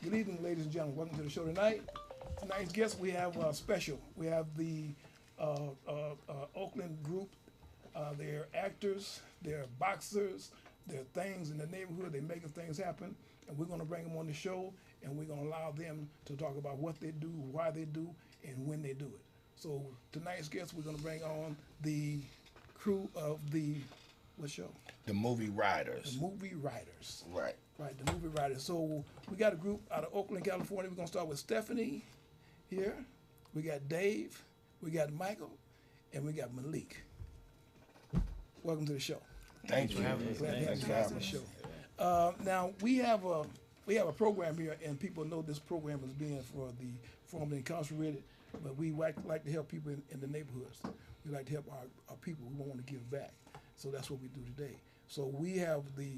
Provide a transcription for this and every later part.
Good evening, ladies and gentlemen. Welcome to the show tonight. Tonight's guest, we have special. We have the Oakland group. They're actors, they're boxers, they're things in the neighborhood. They're making things happen, and we're going to bring them on the show, and we're going to allow them to talk about what they do, why they do, and when they do it. So tonight's guest, we're going to bring on the crew of the what show? The movie Riders. The movie Writers. Right. Right, the movie Writers. So we got a group out of Oakland, California. We're gonna start with Stephanie here. We got Dave, we got Michael, and we got Malik. Welcome to the show. Thank you. Glad to have you on the show. Now we have a program here, and people know this program is being for the formerly incarcerated, but we like to help people in the neighborhoods. We like to help our people. We want to give back. So that's what we do today. So we have the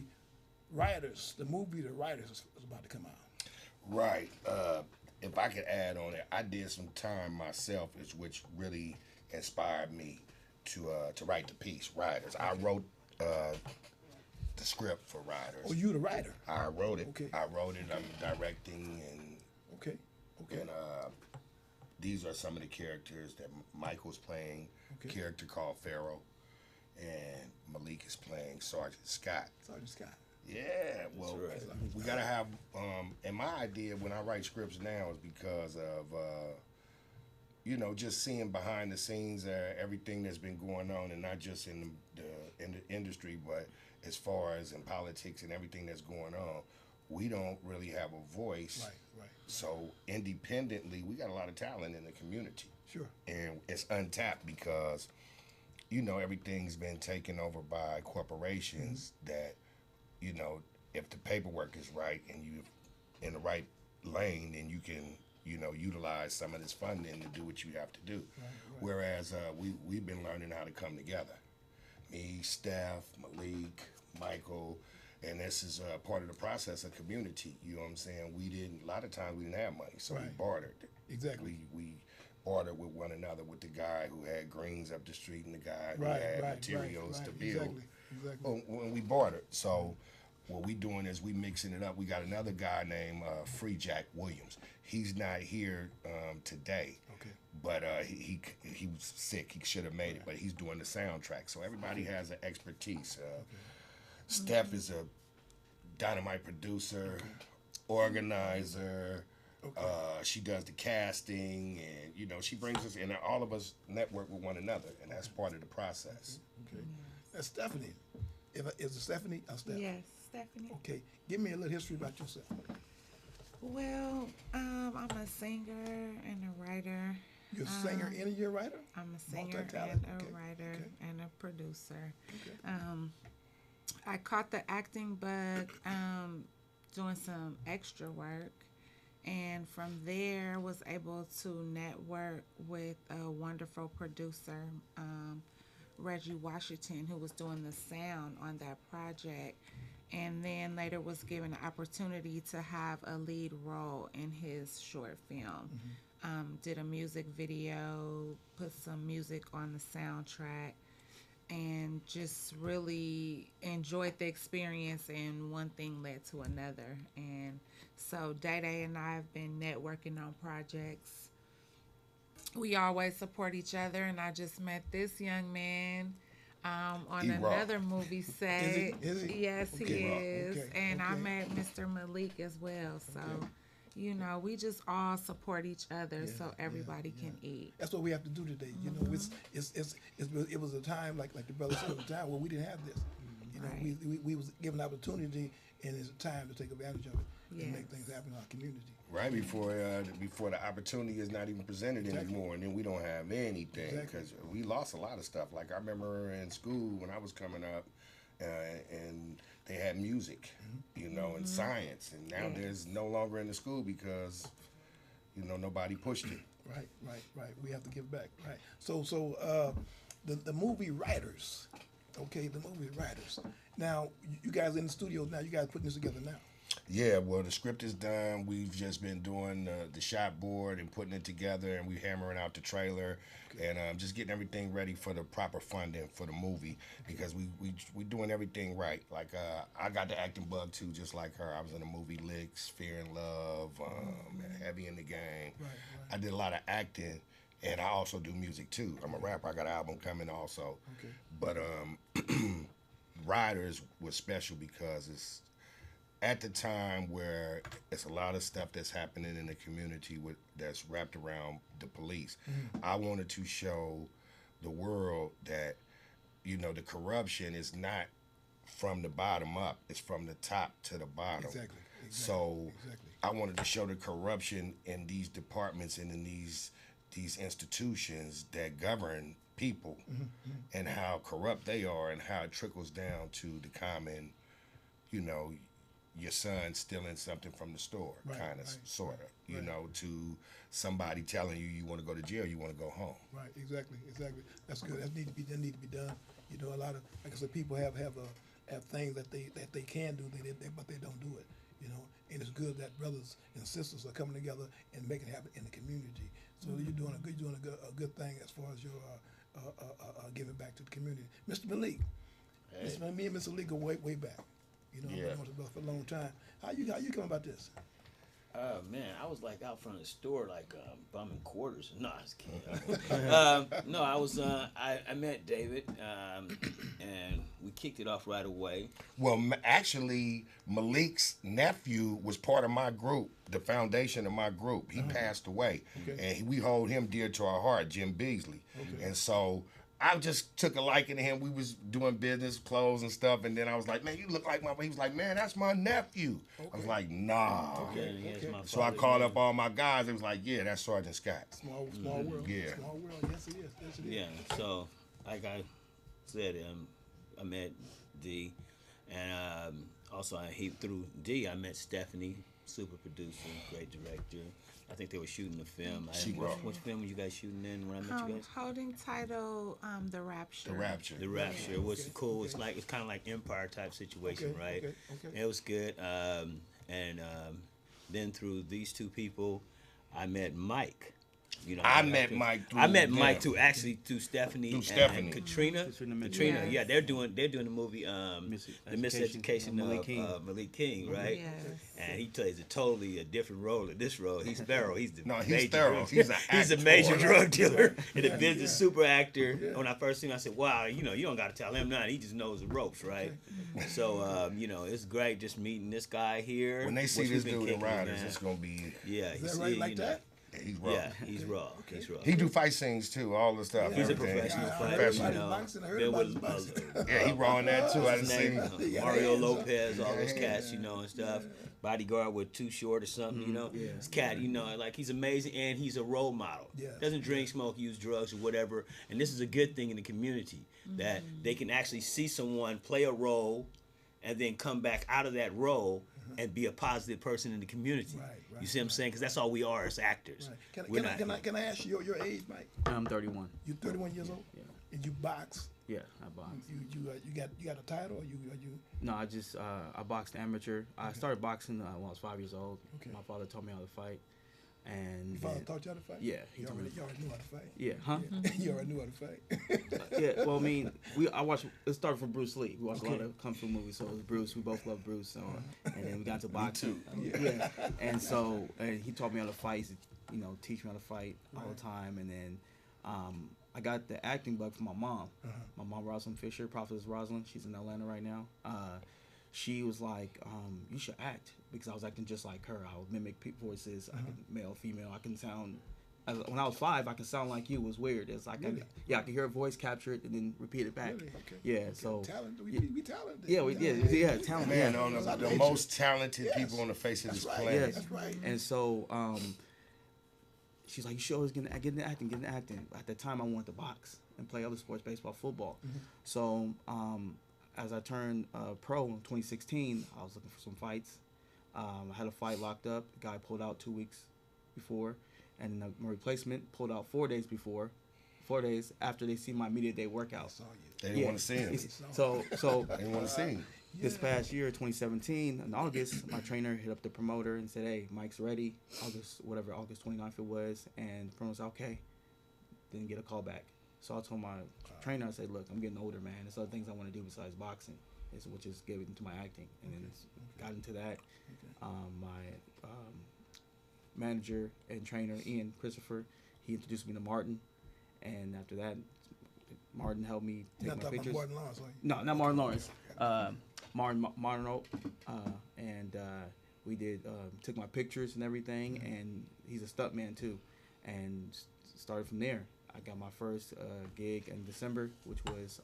Writers, the movie The Writers is about to come out. Right. If I could add on it, I did some time myself, which really inspired me to write the piece, Riders. I wrote the script for Riders. Oh, you the writer? I wrote it. Okay. I wrote it. I'm directing, and Okay. and these are some of the characters that Michael's playing. Okay. A character called Pharaoh, and Malik is playing Sergeant Scott. Sergeant Scott. Yeah, well, we gotta have. And my idea when I write scripts now is because of, just seeing behind the scenes everything that's been going on, and not just in the industry, but as far as in politics and everything that's going on, we don't really have a voice. Right. So independently, we got a lot of talent in the community. Sure. And it's untapped because, everything's been taken over by corporations that, if the paperwork is right and you in the right lane, then you can, utilize some of this funding to do what you have to do. Right. Whereas we've been learning how to come together. Me, Steph, Malik, Michael, and this is part of the process of community. You know what I'm saying? A lot of times we didn't have money, so we Right. bartered. Exactly. We bartered with one another, with the guy who had greens up the street and the guy who Right. had Right. materials Right. to build. Exactly. When we bartered. So what we doing is we mixing it up. We got another guy named Free Jack Williams. He's not here today. Okay. But he was sick. He should have made it, but he's doing the soundtrack. So everybody has an expertise. Steph is a dynamite producer, organizer. She does the casting, and she brings us, and all of us network with one another, and that's part of the process. Okay. That's Stephanie. Is it Stephanie or Steph? Yes, Stephanie. Okay. Give me a little history about yourself. Well, I'm a singer and a writer. You're a singer and you're a writer? I'm a singer and Multi-talent. a Okay. writer Okay. and a producer. Okay. I caught the acting bug doing some extra work, and from there was able to network with a wonderful producer, Reggie Washington, who was doing the sound on that project, and then later was given the opportunity to have a lead role in his short film. Did a music video, put some music on the soundtrack, and just really enjoyed the experience, and one thing led to another. And so Day Day and I have been networking on projects. We always support each other, and I just met this young man on E-Rock. another movie set. Is he? Yes, he Okay. is. Okay. And I Okay. met Mr. Malik as well. So, we just all support each other so everybody can eat. That's what we have to do today. It was a time like the brother said, it was a time where we didn't have this. Right. We was given opportunity, and it's a time to take advantage of it and Yes. make things happen in our community. Right before the opportunity is not even presented anymore, and then we don't have anything because we lost a lot of stuff. Like I remember in school when I was coming up, and they had music, and science, and now there's no longer in the school because nobody pushed it. Right. We have to give back. Right. So the movie Writers. Okay, the movie Writers. Now you guys in the studio now. You guys putting this together now. Yeah, well, the script is done. We've just been doing the shot board and putting it together, and we're hammering out the trailer, and just getting everything ready for the proper funding for the movie because we doing everything right. Like I got the acting bug too, just like her. I was in a movie Licks, Fear and Love, Heavy in the Game. Right. I did a lot of acting, and I also do music too. I'm a rapper. I got an album coming also. Okay. But Riders was special because it's at the time where it's a lot of stuff that's happening in the community that's wrapped around the police. I wanted to show the world that, the corruption is not from the bottom up, it's from the top to the bottom. Exactly. So I wanted to show the corruption in these departments and in these institutions that govern people and how corrupt they are and how it trickles down to the common, your son stealing something from the store, sort of, to somebody telling you want to go to jail, you want to go home. Right, exactly. That's good. That need to be done. A lot of, like I said, people have things that they can do, but they don't do it. And it's good that brothers and sisters are coming together and making it happen in the community. So you're doing a good thing as far as your giving back to the community. Mr. Malik, me and Mr. Malik go way back. I've been known this brother for a long time. How you come about this? Man, I was like out front of the store, like bumming quarters. No, I was kidding. No, I was. I met David, and we kicked it off right away. Well, actually, Malik's nephew was part of my group, the foundation of my group. He passed away, and we hold him dear to our heart, Jim Beasley. And so I just took a liking to him. We was doing business, clothes and stuff, and then I was like, man, you look like my... He was like, man, that's my nephew. I was like, nah. So I called up all my guys. It was like, yeah, that's Sergeant Scott. Small world. Yeah. Small world. Yes, it is. Yeah, so like I said, I met D, and also through D, I met Stephanie, super producer, great director. I think they were shooting the film. Which film were you guys shooting in when I met you guys? Holding title, The Rapture. The Rapture. It was cool. It's kind of like Empire type situation, right? Okay. It was good. And then through these two people, I met Mike. I met Mike too, actually through Stephanie and Katrina. Katrina, yeah, they're doing the movie The Miseducation of Malik King, right? Yes. And he plays a totally different role in this role. He's Pharaoh. He's Pharaoh. He's a major drug dealer and a business super actor. Yeah. When I first seen him, I said, wow, you don't got to tell him nothing. He just knows the ropes, right? So, it's great just meeting this guy here. When they see this dude in Riders, it's going to be... Yeah. Is that right like that? He's raw. Yeah, he's raw. He's raw. He do fight scenes too, all the stuff. He's a professional fighter. Yeah, he raw in that too. I didn't see Mario Lopez, all those cats, and stuff. Bodyguard with Too Short or something, This cat, like he's amazing and he's a role model. Doesn't drink, smoke, use drugs or whatever. And this is a good thing in the community that they can actually see someone play a role and then come back out of that role and be a positive person in the community. Right. You see what I'm saying? Because that's all we are as actors. Right. Can I ask you your age, Mike? I'm 31. You're 31 years old? Yeah. And you box? Yeah, I box. You got a title or you? No, I boxed amateur. I started boxing when I was 5 years old. Okay. My father taught me how to fight. And your father taught you how to fight? Yeah. You already knew how to fight? Yeah, huh? Yeah. You already knew how to fight? Yeah, well, I mean, it started from Bruce Lee. We watched a lot of Kung Fu movies, so it was Bruce. We both love Bruce. So, and then we got to boxing. Yeah. And so he taught me how to fight, teach me how to fight all the time. And then I got the acting bug from my mom. My mom, Rosalind Fisher, Prophetess Rosalind, she's in Atlanta right now. She was like, you should act, because I was acting just like her. I would mimic voices, I could male, female. I can sound, when I was 5, I could sound like you. It was weird. It's like, I could hear a voice, capture it, and then repeat it back. Really? Okay. Yeah, okay. so. Talent. We talented. Yeah, talent. Man, the most talented people on the face of this planet. Yes. That's right. And so, she's like, you should always get into acting. At the time, I wanted to box and play other sports, baseball, football. So, as I turned pro in 2016, I was looking for some fights. I had a fight locked up. The guy pulled out 2 weeks before, and my replacement pulled out 4 days before. 4 days after they see my media day workout. They didn't want to see him. So they didn't want to see him. this past year, 2017, in August, my trainer hit up the promoter and said, "Hey, Mike's ready." August 29th it was, and the promoter was okay. Didn't get a call back. So I told my trainer, I said, "Look, I'm getting older, man. There's other things I want to do besides boxing, which is get into my acting." And then got into that. My manager and trainer, Ian Christopher, he introduced me to Martin, and after that, Martin helped me take my pictures. Martin Lawrence, right? No, not Martin Lawrence. Martin Oak, and we did took my pictures and everything, and he's a stuntman too, and started from there. I got my first gig in December, which was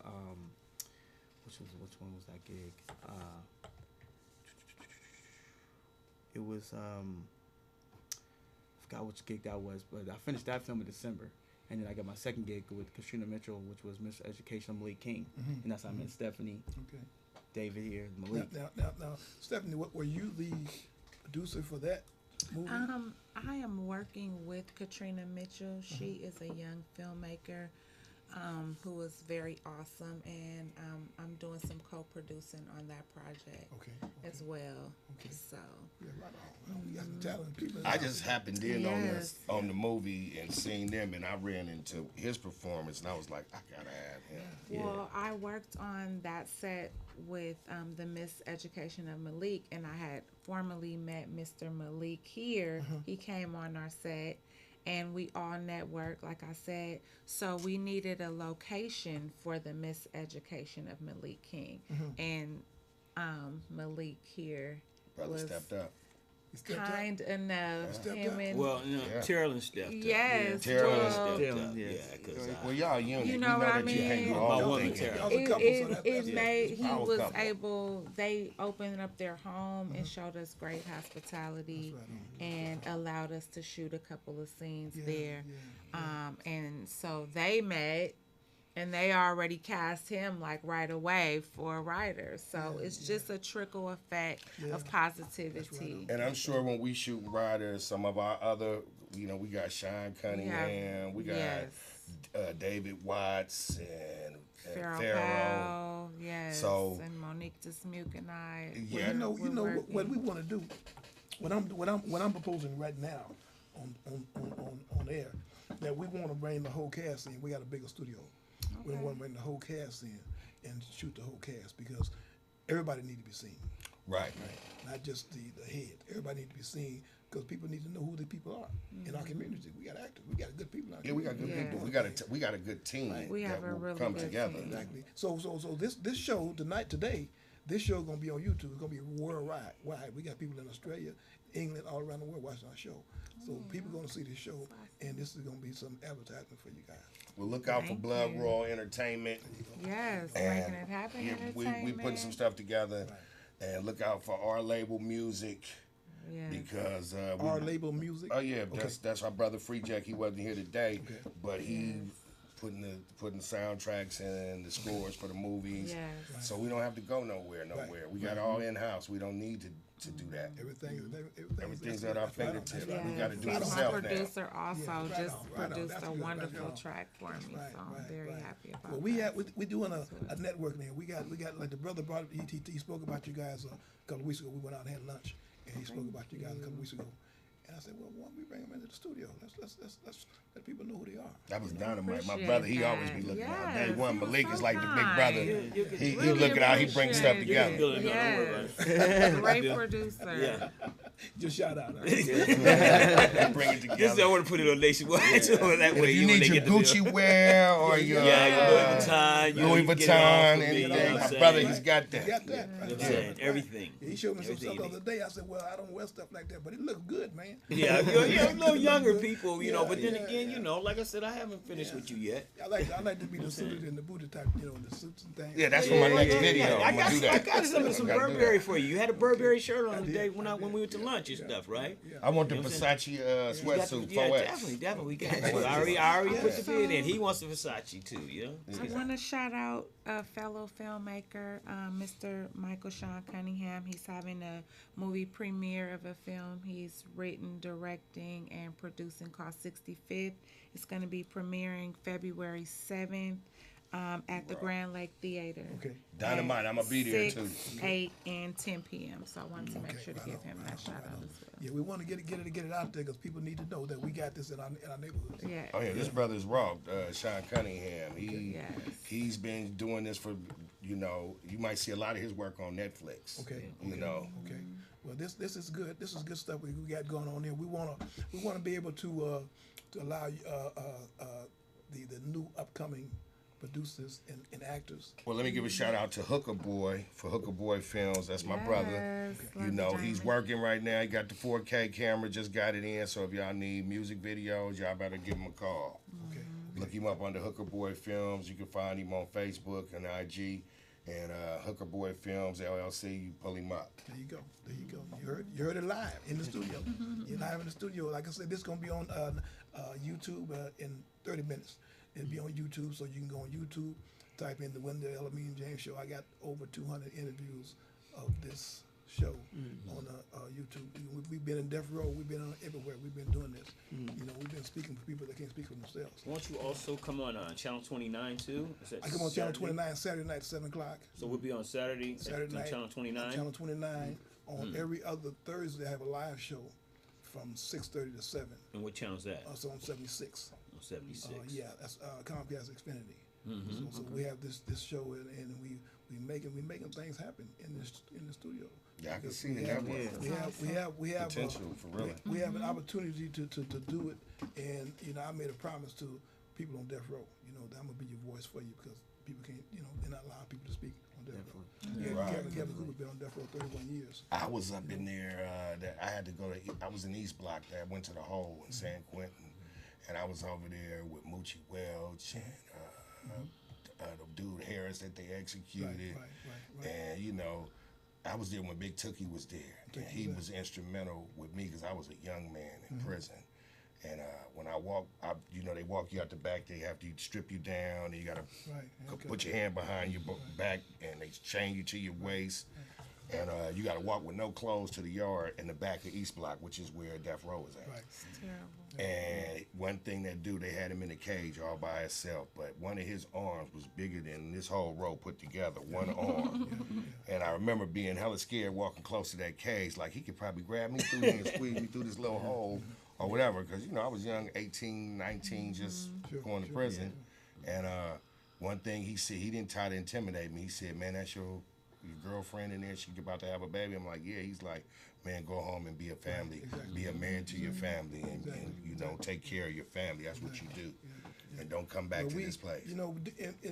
which one was that gig? It was I forgot which gig that was, but I finished that film in December. And then I got my second gig with Katrina Mitchell, which was Miss Education of Malik King. And that's how I met Stephanie, David here, Malik. Now, Stephanie, were you the producer for that movie? I am working with Katrina Mitchell. She is a young filmmaker who is very awesome, and I'm doing some co-producing on that project as well. So yeah, right on. We got some talented people. I just happened in on the movie and seen them, and I ran into his performance, and I was like, I gotta have him. Well, I worked on that set with the Miss Education of Malik, and I had formerly met Mr. Malik here. He came on our set, and we all networked, like I said. So we needed a location for the Miss Education of Malik King, and Malik here Brother stepped up. kind enough. Him and Well, you know, Terrell stepped up. yes, Terrell well, Stepped up. yes. Yeah, because Well, y'all young. You We know what I that you hang mean? with all My the woman, things. Terrell. it made he Power was couple. able. They opened up their home and showed us great hospitality and allowed us to shoot a couple of scenes there. And so they met, and they already cast him like right away for writers. So it's just a trickle effect of positivity. And I'm sure when we shoot Riders, some of our other, you know, we got Sean Cunningham, we got David Watts and Farrell Farrell. Powell, yes, So- and Monique Dismuke and I. Yeah. Well, you know we're what we working. want to do. What I'm proposing right now on air, that we want to bring the whole cast in. We got a bigger studio. We want to bring the whole cast in and shoot the whole cast, because everybody need to be seen, Right. not just the head. Everybody need to be seen, because people need to know who the people are in our community. We got actors. We got good people in our Yeah, we got community. good people. We got a good team We that have a will really come good together. team. Exactly. So this show today, this show gonna be on YouTube. It's gonna be worldwide. Wide. We got people in Australia, England, all around the world watching our show. So people gonna see this show, and this is gonna be some advertisement for you guys. Well, look out for Thank Blood you. Raw Entertainment. Yes, And making it happen. yeah, we Entertainment. putting some stuff together, and look out for our label music, Yes. because Our label music. Oh yeah, that's our brother Free Jack. He wasn't here today, but he putting the soundtracks and the scores for the movies. Yes. So we don't have to go nowhere. We got it all in house. We don't need to do that. Everything's at our fingertips. Yes. We got to do it My ourselves now. producer also right just on, right on. produced That's a good, wonderful that's good. track for me, so I'm very happy about Well, that. we doing a network now. We got like the brother brought. He spoke about you guys a couple of weeks ago. We went out and had lunch, and he spoke about you guys a couple of weeks ago. And I said, well, why don't we bring them into the studio? Let's let people know who they are. That was dynamite. My Appreciate brother, he that. always be looking out. Yes, Day one, he was Malik so is like the big kind. brother. He Really looking out. He brings stuff appreciate together. it. Don't worry about Yes. Great producer. Yeah. Just shout out. He bring it Just I together. want to put it on nationwide, so that And way if you when need they your get the bill- Gucci wear or your Yeah, your Louis Vuitton, you know, Louis you can get it all Vuitton, from me, anything, you know what my I'm brother, saying? he's got You that. got that. You know what I'm Right. saying? Everything. He showed me some Everything stuff the you other day. I said, well, I don't wear stuff like that, but it looked good, man. Yeah, you're a little younger people, you know. But then Yeah, again, yeah. you know, like I said, I haven't finished with you yet. I like to be the suited and the booty type, you know, the suits and things. Yeah, that's for my next video. I I'm got gonna do I that. got some I gotta do Burberry that. for you. You had a Burberry shirt on the day when we went to lunch and stuff, right? I want the You know what I'm Versace You got sweatsuit, the- yeah, 4X. definitely, we got you. I already put the bid in. He wants the Versace too, you know. I want to shout out a fellow filmmaker, Mr. Michael Sean Cunningham. He's having a movie premiere of a film he's written, directing, and producing called 65th. It's going to be premiering February 7th. at the Grand Lake Theater. Okay. Dynamite, at I'm gonna be there too. 6, 8, and 10 p.m. So I wanted to make sure to give him that shout out as well. Yeah, we want to get it out there because people need to know that we got this in our neighborhoods. Yeah. Oh yeah, this brother's raw. Sean Cunningham. Yes. He's been doing this for, you might see a lot of his work on Netflix. Okay. Okay. Well, this is good. This is good stuff we got going on here. We wanna be able to allow the new upcoming producers and actors. Well, let me give a shout out to Hooker Boy for Hooker Boy Films. That's my brother. He's working right now. He got the 4K camera, just got it in. So if y'all need music videos, y'all better give him a call. Okay. Look him up under Hooker Boy Films. You can find him on Facebook and IG. And Hooker Boy Films, LLC, you pull him up. There you go. You heard it live in the studio. You're live in the studio. Like I said, this is going to be on YouTube in 30 minutes. It'll be on YouTube, so you can go on YouTube, type in the Wendell Elamine James Show. I got over 200 interviews of this show on YouTube. We've been in Death Row. We've been everywhere. We've been doing this. We've been speaking for people that can't speak for themselves. Won't you also come on Channel 29 too? I come on Channel 29 Saturday night at 7 o'clock. So we'll be on Saturday night, Channel 29? Channel 29. On every other Thursday, I have a live show from 6:30 to 7. And what channel is that? It's on 76. On 76. Yeah, that's Comcast Xfinity. So we have this show, and we making things happen in the studio. Yeah, I can see the network. We have potential for real. We have an opportunity to do it, and I made a promise to people on Death Row. That I'm gonna be your voice for you because people can't, they're not allowing people to speak on Death Row. Kevin Cooper been on Death Row 31 years. I was up in there. That I had to go to. I was in East Block. I went to the Hole in San Quentin, and I was over there with Moochie Welch and the dude Harris that they executed. Right. And I was there when Big Tookie was there, and he was instrumental with me because I was a young man in prison. And when I walk, they walk you out the back. They have to strip you down. And you gotta put your hand behind your back, and they chain you to your waist. And you gotta walk with no clothes to the yard in the back of East Block, which is where Death Row is at. Right. It's terrible. And one thing they had him in a cage all by himself, but one of his arms was bigger than this whole row put together, one arm. And I remember being hella scared walking close to that cage, like he could probably grab me through here and squeeze me through this little hole or whatever, because, I was young, 18, 19, just going to prison. And one thing he said, he didn't try to intimidate me. He said, man, that's your girlfriend in there, she's about to have a baby. I'm like, yeah. He's like, man, go home and be a family, be a man to your family, and take care of your family. That's what you do, and don't come back to this place.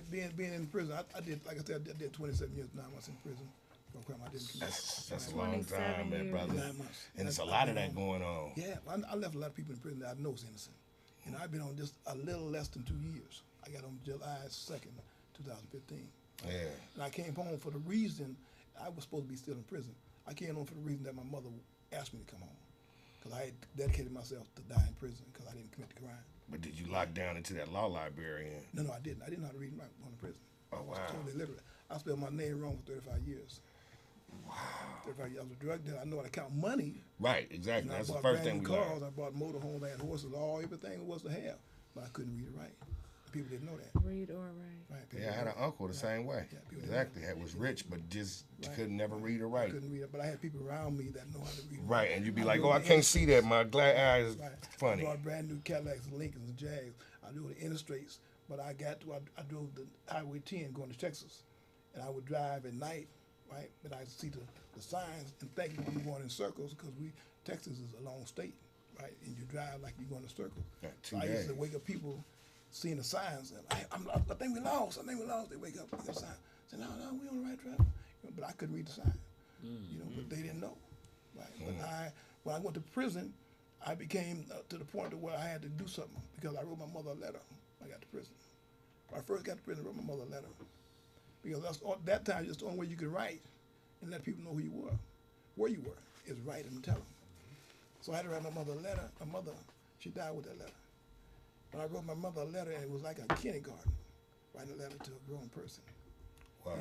Being in prison, I did, like I said, I did 27 years, 9 months in prison for a crime I didn't commit. That's a long time, man, brother. 9 months. And it's a lot of that going on. Yeah, I left a lot of people in prison that I know is innocent. I've been on just a little less than 2 years. I got on July 2nd, 2015. Yeah. And I came home for the reason I was supposed to be still in prison. I came home for the reason that my mother asked me to come home, because I had dedicated myself to die in prison because I didn't commit the crime. But did you lock down into that law library? No, I didn't. I didn't know how to read and write going to prison. Oh, wow. I was totally illiterate. I spelled my name wrong for 35 years. Wow. 35 years. I was a drug dealer. I know how to count money. Right, exactly. That's the I bought first thing we cars. learned. I bought motorhomes. I had horses. Everything it was to have. But I couldn't read or write. People didn't know that. Read or write. Right. Yeah, I had an uncle the same way. Yeah, Exactly. That was rich, but just could never read or write. I couldn't read it, but I had people around me that know how to read. Right, and you'd be like, oh, I can't see that. My glad eyes funny. I bought brand new Cadillacs and Lincolns and Jags. I drove the interstates, but I drove the Highway 10 going to Texas. And I would drive at night, right? And I'd see the signs and thinking we were going in circles because Texas is a long state, right? And you drive like you're going in a circle. Yeah, So I used to wake up people seeing the signs, and I think we lost. They wake up, look at the sign. Say, no, we on the right track. But I couldn't read the sign, but they didn't know, right? But when I went to prison, I became to the point to where I had to do something because I wrote my mother a letter. I got to prison. When I first got to prison, I wrote my mother a letter because that time just the only way you could write and let people know who you were, where you were, is write and tell them. So I had to write my mother a letter. My mother, she died with that letter. But I wrote my mother a letter, and it was like a kindergarten, writing a letter to a grown person. Wow.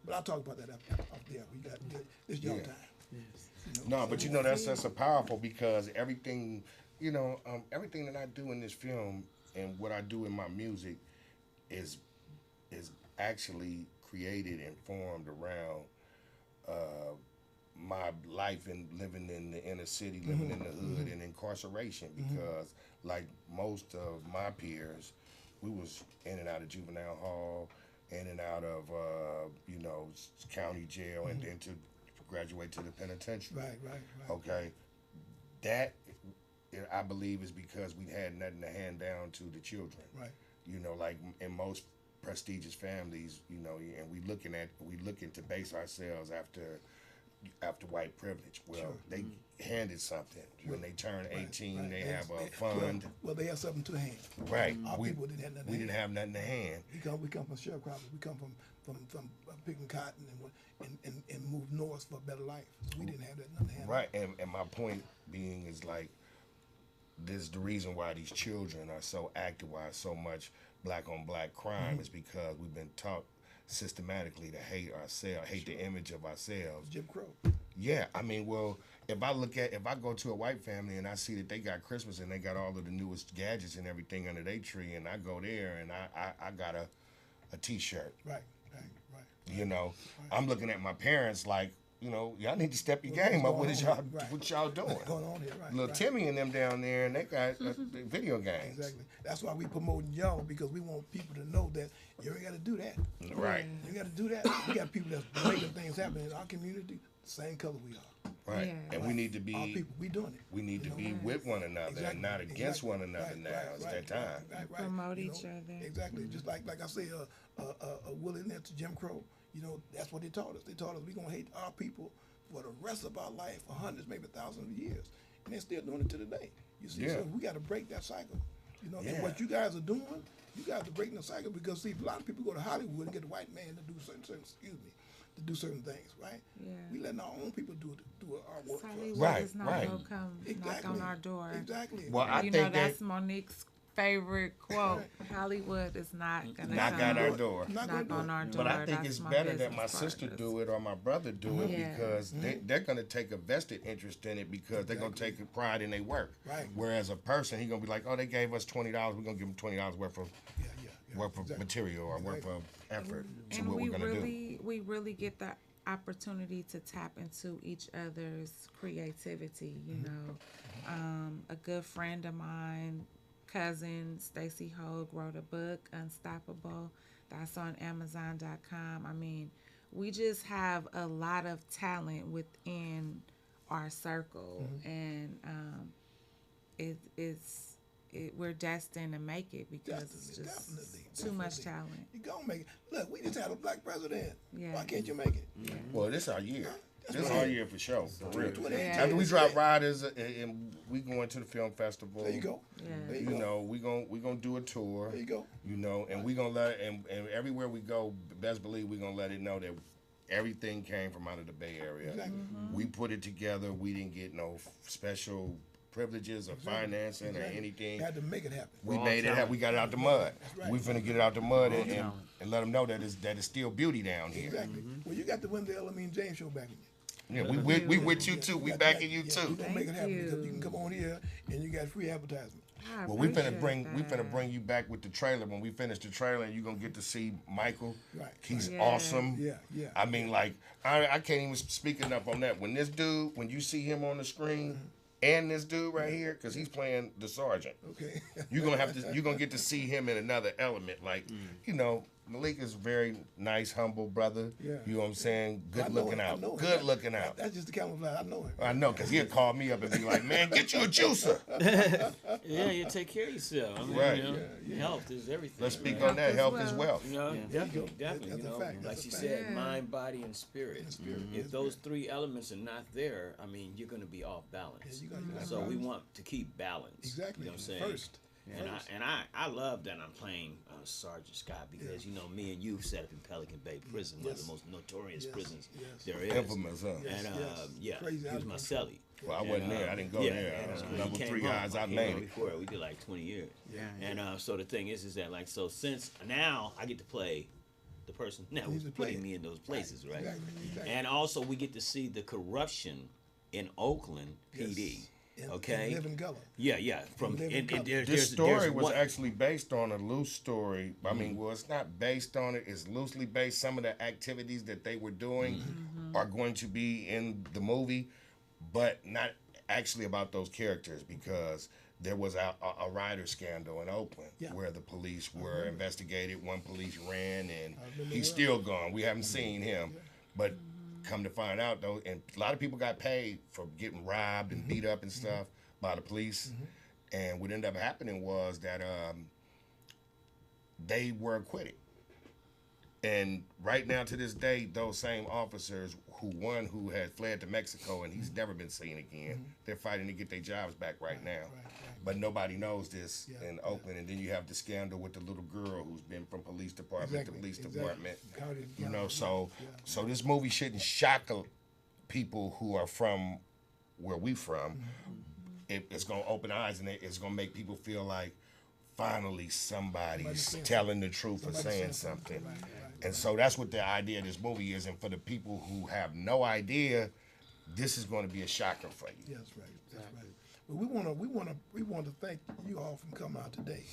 But I'll talk about that up there. We got this young time. Yes. No, but that's a powerful because everything, everything that I do in this film and what I do in my music is is actually created and formed around my life and living in the inner city, living in the hood, and incarceration. Because like most of my peers, we was in and out of juvenile hall, in and out of county jail, and then to graduate to the penitentiary. Right. Okay, that I believe is because we had nothing to hand down to the children. Right. Like in most prestigious families, and we looking to base ourselves after white privilege. Well, they handed something when they turn 18. Right. They have a fund. Well, they have something to hand. Right. Our people didn't have nothing. We didn't have nothing to hand. We come from sharecroppers. We come from picking cotton and move north for a better life. So we didn't have that nothing to hand. Right. And my point being is like, this is the reason why these children are so active, why so much black on black crime is because we've been taught systematically to hate ourselves, hate the image of ourselves. Jim Crow. Yeah, I mean, well, if I go to a white family and I see that they got Christmas and they got all of the newest gadgets and everything under their tree, and I go there and I got a T-shirt. Right. I'm looking at my parents like, y'all need to step your game up. What y'all doing? What's going on here? Right. Little Timmy and them down there, and they got video games. Exactly. That's why we promoting y'all, because we want people to know that you ain't got to do that. Right. You got to do that. We got people that's making things happen in our community, the same color we are. Right. Yeah. And we need to be. Our people, we doing it. We need to be with one another and not against one another now. It's that time. Right. Promote each other. Exactly. Just like I say, a willingness to Jim Crow. That's what they taught us. They taught us we're gonna hate our people for the rest of our life, for hundreds, maybe thousands of years, and they're still doing it to today. You see, so we got to break that cycle. And what you guys are doing, you guys are breaking the cycle, because see, a lot of people go to Hollywood and get a white man to do certain things, right? Yeah. We letting our own people do our work. Hollywood Right, is not right. gonna come knock on our door. Exactly. Well, I You think know, that's Monique's favorite quote. Hollywood is not gonna knock come on our door. knock on our door. But I think That's it's my better that my business sister partners. do it or my brother do it, Yeah. because they're going to take a vested interest in it, because they're going to take a pride in their work. Right. Whereas a person, he's going to be like, oh, they gave us $20. We're going to give them $20 worth of Exactly. material or worth of effort to And what we we're going to do. we really get the opportunity to tap into each other's creativity. A good friend of mine, cousin Stacy Hogue, wrote a book, Unstoppable. That's on Amazon.com. I mean, we just have a lot of talent within our circle, and we're destined to make it, because it's just too much talent. You gonna make it. Look, we just had a black president. Yeah. Why can't you make it? Yeah. Well, this our year. This our year for sure. For real. 2018. After we drop Riders and we going to the film festival. There you go. Yeah. There you go. we gonna do a tour. There you go. And we gonna let and everywhere we go, best believe we gonna let it know that everything came from out of the Bay Area. Exactly. We put it together. We didn't get no special privileges or financing or anything. Had to make it happen. We made it happen. We got it out the mud. right. We finna get it out the mud and let them know that it's still beauty down here. Exactly. Well, you got the Win the Elamine James show back in you. Yeah, we with you too. We backing you We're too. gonna make it happen, Thank because you you. can come on here and you got free advertisement. I Well, we finna appreciate bring you back with the trailer. When we finish the trailer, and you're gonna get to see Michael. Right. He's Yeah. awesome. Yeah. I mean, like, I can't even speak enough on that. When you see him on the screen, and this dude right here, because he's playing the sergeant. Okay. You're gonna get to see him in another element. Like, Malik is a very nice, humble brother. Yeah. You know what I'm saying? I Good know looking him. I out. know him. Good looking out. That's just the camouflage. I know him. I know, because he'll call me up and be like, man, get you a juicer. Yeah, you take care of yourself. I mean, Right. health is everything. Let's speak right? on that. Health Health is as wealth. You know, definitely, That's you a know, fact. like That's a she fact. said, Yeah. mind, body, and spirit. If those three elements are not there, I mean, you're going to be off balance. Yeah, you got So we problems. want to keep balance. Exactly. You know what I'm saying? First. And I love that I'm playing Sergeant Scott, because me and you set up in Pelican Bay Prison, one of the most notorious prisons there is. Infamous, huh? And Crazy he out was of my control. cellie. Well, I wasn't there. I didn't go there. I was he number came 3 home. guys. I came made home it. before. We did like 20 years. Yeah. And so the thing is that like, so since now I get to play the person that was to putting play me in those places, right? Exactly. And also we get to see the corruption in Oakland PD. Yes. Okay. Living Color. Yeah. From Living Color. This story was actually based on a loose story. I mean, well, it's not based on it. It's loosely based. Some of the activities that they were doing are going to be in the movie, but not actually about those characters, because there was a rider scandal in Oakland where the police were investigated. One police ran, and he's still gone. We haven't seen him, but come to find out, though, and a lot of people got paid for getting robbed and beat up and stuff by the police. And what ended up happening was that they were acquitted. And right now, to this day, those same officers who had fled to Mexico and he's never been seen again, they're fighting to get their jobs back right now. But nobody knows this in Oakland. And then you have the scandal with the little girl who's been from police department to police department. You know, so this movie shouldn't shock people who are from where we from. It's going to open eyes, and it's going to make people feel like finally somebody's telling the truth or saying something. And so that's what the idea of this movie is. And for the people who have no idea, this is going to be a shocker for you. Yeah, that's right. That's right. But we want to thank you all for coming out today.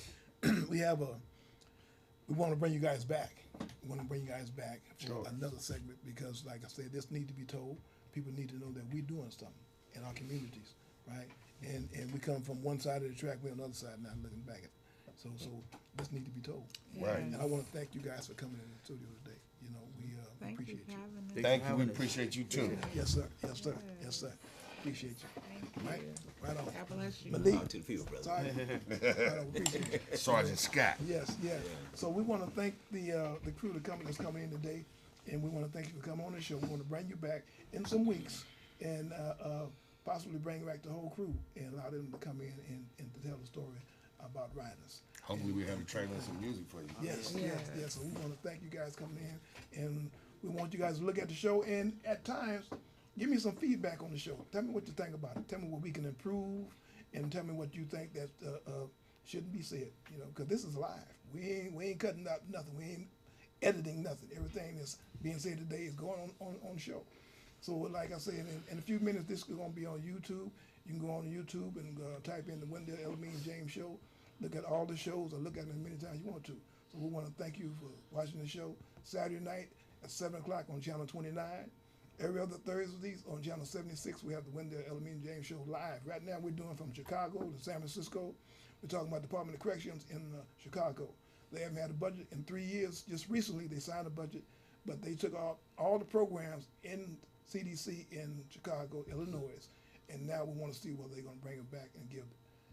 we want to bring you guys back. We want to bring you guys back for another segment, because, like I said, this needs to be told. People need to know that we're doing something in our communities, right? And we come from one side of the track, we're on the other side now, looking back at it. So this need to be told. Right. And I want to thank you guys for coming in the studio today. You know, we appreciate you. Thank you. We appreciate you too. Yes, sir. Yes, sir. Yes, sir. Appreciate you. Right? Right on. God bless you. Malik. To the people, brother. Sorry. Right on. Appreciate you. Sergeant Scott. Yes, yes. So we want to thank the crew that's coming in today, and we want to thank you for coming on the show. We want to bring you back in some weeks, and possibly bring back the whole crew and allow them to come in and to tell the story about RYDERS. Hopefully we have a trailer and some music for you. Yes. So we want to thank you guys coming in, and we want you guys to look at the show, and at times, give me some feedback on the show. Tell me what you think about it. Tell me what we can improve, and tell me what you think that shouldn't be said. You know, because this is live. We ain't cutting out nothing. We ain't editing nothing. Everything that's being said today is going on the show. So, like I said, in a few minutes, this is going to be on YouTube. You can go on YouTube and type in the Wendell Elamine James Show. Look at all the shows, or look at them as many times you want to. So we want to thank you for watching the show Saturday night at 7 o'clock on Channel 29. Every other Thursdays on Channel 76, we have the Wendell Elamine James Show live. Right now, we're doing from Chicago to San Francisco. We're talking about Department of Corrections in Chicago. They haven't had a budget in 3 years. Just recently, they signed a budget, but they took all the programs in CDC in Chicago, Illinois, and now we want to see whether they're going to bring it back and give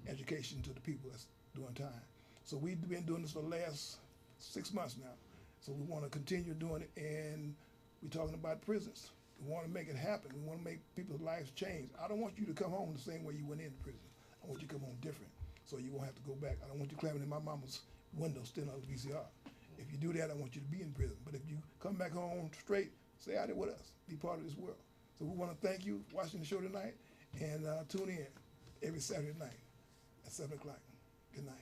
education to the people that's doing time. So we've been doing this for the last 6 months now. So we want to continue doing it, and we're talking about prisons. We want to make it happen. We want to make people's lives change. I don't want you to come home the same way you went into prison. I want you to come home different, so you won't have to go back. I don't want you climbing in my mama's window still on the VCR. If you do that, I want you to be in prison. But if you come back home straight, stay out there with us. Be part of this world. So we want to thank you for watching the show tonight, and tune in every Saturday night at 7 o'clock. Good night.